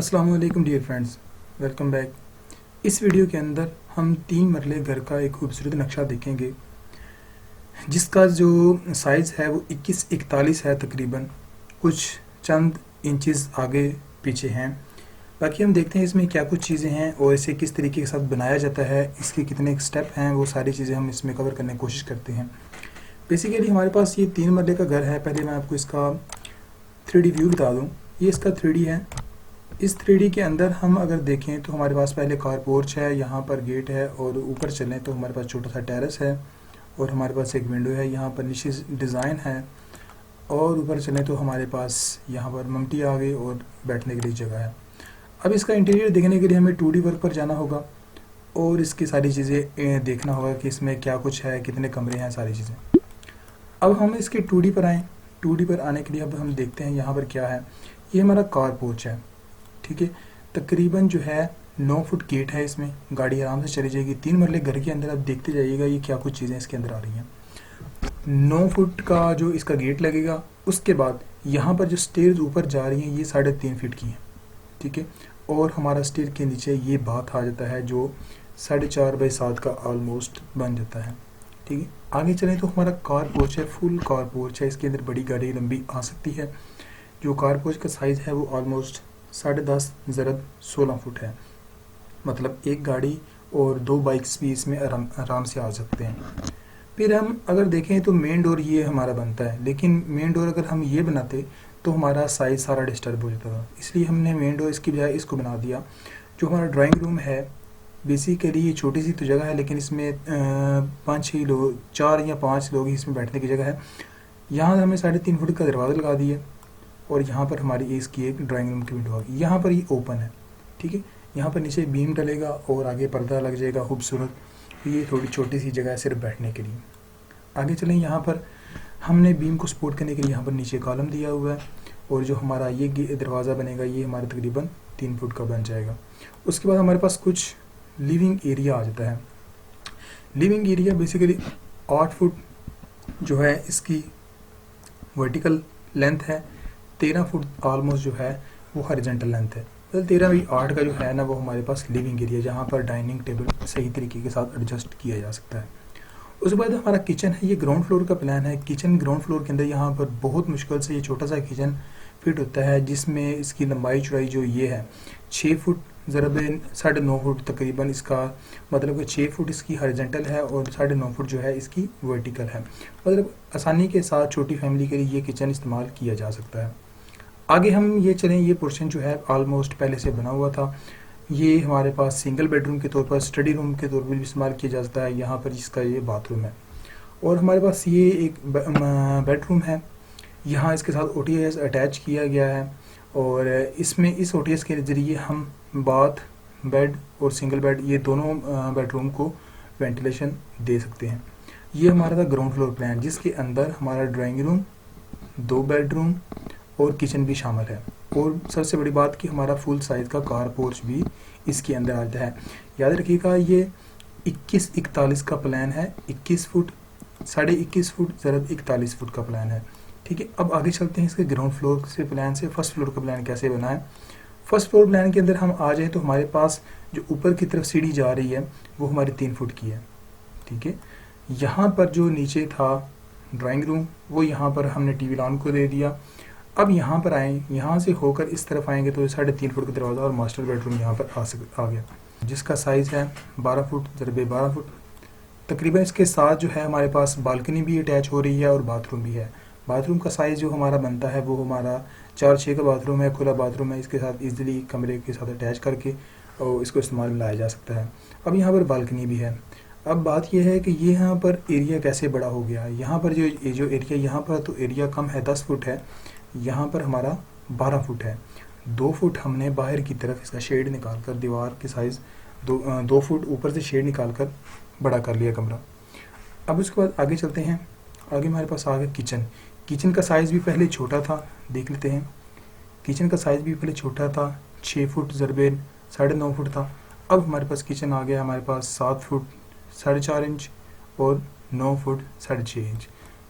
अस्सलाम वालेकुम dear friends, welcome back. इस वीडियो के अंदर हम 3 मरले घर का एक खूबसूरत नक्शा देखेंगे जिसका जो साइज़ है वो 21-41 है तकरीबन, कुछ चंद इंचेस आगे पीछे हैं। बाकी हम देखते हैं इसमें क्या कुछ चीज़ें हैं और इसे किस तरीके के साथ बनाया जाता है, इसके कितने स्टेप हैं, वो सारी चीज़ें हम इसमें कवर करने की कोशिश करते हैं। बेसिकली हमारे पास ये 3 मरले का घर है। पहले मैं आपको इसका 3D व्यू बता दूँ। ये इसका 3D है। इस 3D के अंदर हम अगर देखें तो हमारे पास पहले कार पोर्च है, यहाँ पर गेट है और ऊपर चलें तो हमारे पास छोटा सा टेरेस है और हमारे पास एक विंडो है। यहाँ पर नीचे डिज़ाइन है और ऊपर चलें तो हमारे पास यहाँ पर ममटी आ गई और बैठने के लिए जगह है। अब इसका इंटीरियर देखने के लिए हमें 2D वर्क पर जाना होगा और इसकी सारी चीज़ें देखना होगा कि इसमें क्या कुछ है, कितने कमरे हैं, सारी चीज़ें। अब हम इसके 2D पर आएँ। 2D पर आने के लिए अब हम देखते हैं यहाँ पर क्या है। ये हमारा कार पोर्च है, ठीक है। तकरीबन जो है 9 फुट गेट है, इसमें गाड़ी आराम से चली जाएगी। 3 मरले घर के अंदर आप देखते जाइएगा ये क्या कुछ चीज़ें इसके अंदर आ रही हैं। 9 फुट का जो इसका गेट लगेगा। उसके बाद यहाँ पर जो स्टेयर्स ऊपर जा रही हैं ये 3.5 फीट की हैं, ठीक है। और हमारा स्टेयर के नीचे ये बाथ आ जाता है जो 4.5 बाई 7 का ऑलमोस्ट बन जाता है, ठीक है। आगे चलें तो हमारा कार पोर्च है, फुल कार पोर्च है। इसके अंदर बड़ी गाड़ी लंबी आ सकती है। जो कार पोर्च का साइज़ है वो ऑलमोस्ट 10.5 × 16 फुट है। मतलब एक गाड़ी और 2 बाइक्स भी इसमें आराम से आ सकते हैं। फिर हम अगर देखें तो मेन डोर ये हमारा बनता है, लेकिन मेन डोर अगर हम ये बनाते तो हमारा साइज़ सारा डिस्टर्ब हो जाता था, इसलिए हमने मेन डोर इसकी बजाय इसको बना दिया। जो हमारा ड्राइंग रूम है बेसिकली ये छोटी सी तो जगह है, लेकिन इसमें 5-6 लोग, 4 या 5 लोग ही इसमें बैठने की जगह है। यहाँ हमने 3.5 फुट का दरवाज़ा लगा दिया और यहाँ पर हमारी इसकी एक ड्राइंग रूम की विंडो आ गई। यहाँ पर ये ओपन है, ठीक है। यहाँ पर नीचे बीम डलेगा और आगे पर्दा लग जाएगा खूबसूरत। ये थोड़ी छोटी सी जगह है सिर्फ बैठने के लिए। आगे चलें, यहाँ पर हमने बीम को सपोर्ट करने के लिए यहाँ पर नीचे कॉलम दिया हुआ है और जो हमारा ये दरवाज़ा बनेगा ये हमारा तकरीबन 3 फुट का बन जाएगा। उसके बाद हमारे पास कुछ लिविंग एरिया आ जाता है। लिविंग एरिया बेसिकली 8 फुट जो है इसकी वर्टिकल लेंथ है, 13 फुट ऑलमोस्ट जो है वो हॉरिजॉन्टल लेंथ है। तो 13/8 का जो है ना वो हमारे पास लिविंग एरिया, जहाँ पर डाइनिंग टेबल सही तरीके के साथ एडजस्ट किया जा सकता है। उसके बाद हमारा किचन है। ये ग्राउंड फ्लोर का प्लान है। किचन ग्राउंड फ्लोर के अंदर यहाँ पर बहुत मुश्किल से ये छोटा सा किचन फिट होता है, जिसमें इसकी लंबाई चौड़ाई जो ये है 6 फुट ज़रब 9.5 फुट तकरीबन। इसका मतलब कि 6 फुट इसकी हॉरिजॉन्टल है और 9.5 फुट जो है इसकी वर्टिकल है। मतलब आसानी के साथ छोटी फैमिली के लिए ये किचन इस्तेमाल किया जा सकता है। आगे हम ये चलें, ये पोर्शन जो है ऑलमोस्ट पहले से बना हुआ था। ये हमारे पास सिंगल बेडरूम के तौर पर, स्टडी रूम के तौर पर भी इस्तेमाल किया जा सकता है। यहाँ पर जिसका ये बाथरूम है और हमारे पास ये एक बेडरूम है। यहाँ इसके साथ OTS अटैच किया गया है और इसमें इस OTS के ज़रिए हम बाथ, बेड और सिंगल बेड ये दोनों बेडरूम को वेंटिलेशन दे सकते हैं। ये हमारा था ग्राउंड फ्लोर प्लान, जिसके अंदर हमारा ड्राइंग रूम, 2 बेडरूम और किचन भी शामिल है। और सबसे बड़ी बात कि हमारा फुल साइज़ का कार पोर्च भी इसके अंदर आता है। याद रखिएगा ये 21-41 का प्लान है। 21 फुट, 21.5 फुट ज़रब 41 फुट का प्लान है, ठीक है। अब आगे चलते हैं इसके ग्राउंड फ्लोर से प्लान से फर्स्ट फ्लोर का प्लान कैसे बना है। फर्स्ट फ्लोर प्लान के अंदर हम आ जाए तो हमारे पास जो ऊपर की तरफ सीढ़ी जा रही है वो हमारी 3 फुट की है, ठीक है। यहाँ पर जो नीचे था ड्राइंग रूम वो यहाँ पर हमने TV लॉन को दे दिया। अब यहाँ पर आए, यहाँ से होकर इस तरफ आएंगे तो 3.5 फुट का दरवाज़ा और मास्टर बेडरूम यहाँ पर आ गया, जिसका साइज़ है 12 फुट ज़रब 12 फुट तकरीबन। इसके साथ जो है हमारे पास बालकनी भी अटैच हो रही है और बाथरूम भी है। बाथरूम का साइज़ जो हमारा बनता है वो हमारा 4-6 का बाथरूम है, खुला बाथरूम है। इसके साथ इजीली कमरे के साथ अटैच करके और इसको इस्तेमाल में लाया जा सकता है। अब यहाँ पर बालकनी भी है। अब बात यह है कि ये यहाँ पर एरिया कैसे बड़ा हो गया। यहाँ पर जो एरिया, यहाँ पर तो एरिया कम है, 10 फुट है। यहाँ पर हमारा 12 फुट है। 2 फुट हमने बाहर की तरफ इसका शेड निकाल कर, दीवार की साइज़ 2 फुट ऊपर से शेड निकाल कर बड़ा कर लिया कमरा। अब उसके बाद आगे चलते हैं। आगे हमारे पास आ गया किचन। किचन का साइज़ भी पहले छोटा था, देख लेते हैं। किचन का साइज़ भी पहले छोटा था, 6 फुट ज़रब 9.5 फुट था। अब हमारे पास किचन आ गया हमारे पास 7 फुट 4.5 इंच और 9 फुट 6.5 इंच।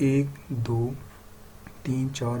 1 2 3 4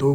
2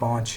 5،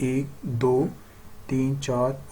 1 2 3 4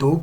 2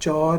4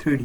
3D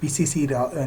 PCC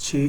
6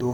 2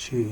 6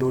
2